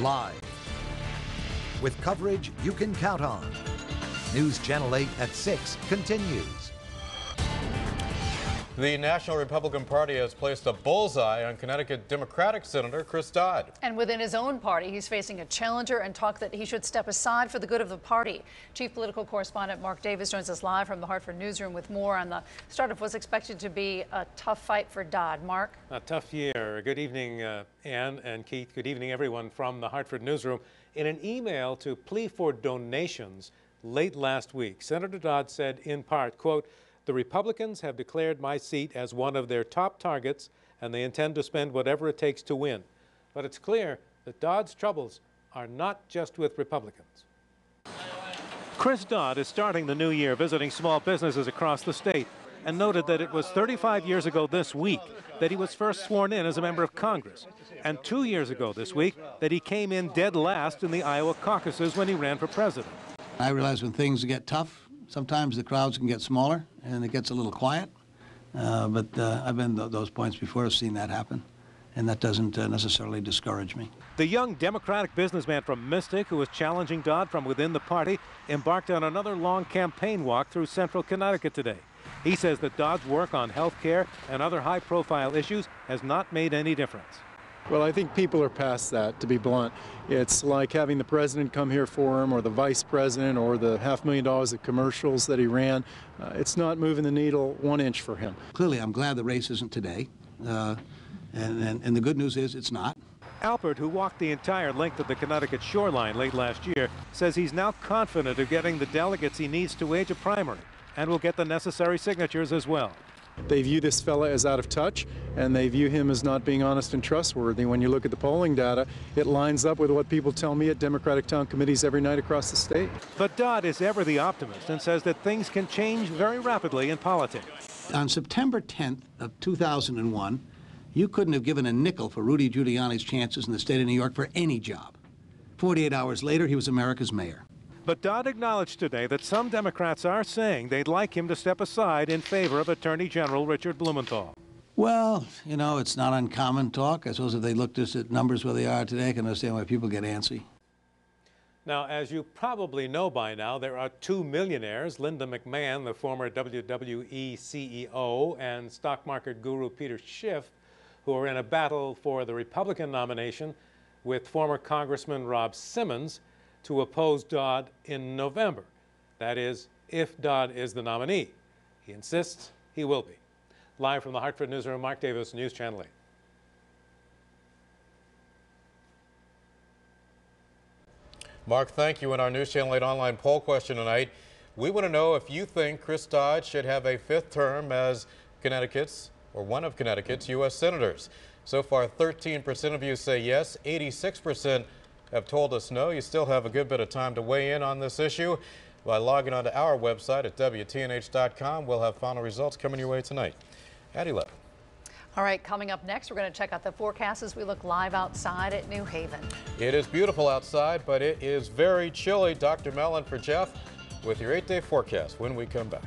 live. With coverage you can count on. News Channel 8 at 6 continues. The National Republican Party has placed a bullseye on Connecticut Democratic Senator Chris Dodd. And within his own party, he's facing a challenger and talk that he should step aside for the good of the party. Chief political correspondent Mark Davis joins us live from the Hartford newsroom with more on the start of what's expected to be a tough fight for Dodd. Mark? A tough year. Good evening, Ann and Keith. Good evening, everyone from the Hartford newsroom. In an email to plea for donations late last week, Senator Dodd said in part, quote, "The Republicans have declared my seat as one of their top targets, and they intend to spend whatever it takes to win." But it's clear that Dodd's troubles are not just with Republicans. Chris Dodd is starting the new year visiting small businesses across the state and noted that it was 35 years ago this week that he was first sworn in as a member of Congress, and 2 years ago this week that he came in dead last in the Iowa caucuses when he ran for president. I realize when things get tough, sometimes the crowds can get smaller and it gets a little quiet, but I've been to those points before. I've seen that happen, and that doesn't necessarily discourage me. The young Democratic businessman from Mystic, who was challenging Dodd from within the party, embarked on another long campaign walk through central Connecticut today. He says that Dodd's work on health care and other high-profile issues has not made any difference. Well, I think people are past that, to be blunt. It's like having the president come here for him, or the vice president, or the $500,000 of commercials that he ran. It's not moving the needle 1 inch for him. Clearly, I'm glad the race isn't today, and the good news is it's not. Alpert, who walked the entire length of the Connecticut shoreline late last year, says he's now confident of getting the delegates he needs to wage a primary and will get the necessary signatures as well. They view this fella as out of touch, and they view him as not being honest and trustworthy. When you look at the polling data, it lines up with what people tell me at Democratic town committees every night across the state. But Dodd is ever the optimist and says that things can change very rapidly in politics. On September 10th of 2001, you couldn't have given a nickel for Rudy Giuliani's chances in the state of New York for any job. 48 hours later, he was America's mayor. But Dodd acknowledged today that some Democrats are saying they'd like him to step aside in favor of Attorney General Richard Blumenthal. Well, you know, it's not uncommon talk. I suppose if they looked just at numbers where they are today, I can understand why people get antsy. Now, as you probably know by now, there are two millionaires, Linda McMahon, the former WWE CEO, and stock market guru Peter Schiff, who are in a battle for the Republican nomination with former Congressman Rob Simmons to oppose Dodd in November. That is, if Dodd is the nominee. He insists he will be. Live from the Hartford newsroom, Mark Davis, News Channel 8. Mark, thank you. In our News Channel 8 online poll question tonight, we want to know if you think Chris Dodd should have a fifth term as Connecticut's, or one of Connecticut's, U.S. senators. So far, 13% of you say yes, 86% have told us no. You still have a good bit of time to weigh in on this issue by logging onto our website at WTNH.com. We'll have final results coming your way tonight at 11. All right, coming up next, we're going to check out the forecast as we look live outside at New Haven. It is beautiful outside, but it is very chilly. Dr. Mellon for Jeff with your 8-day forecast when we come back.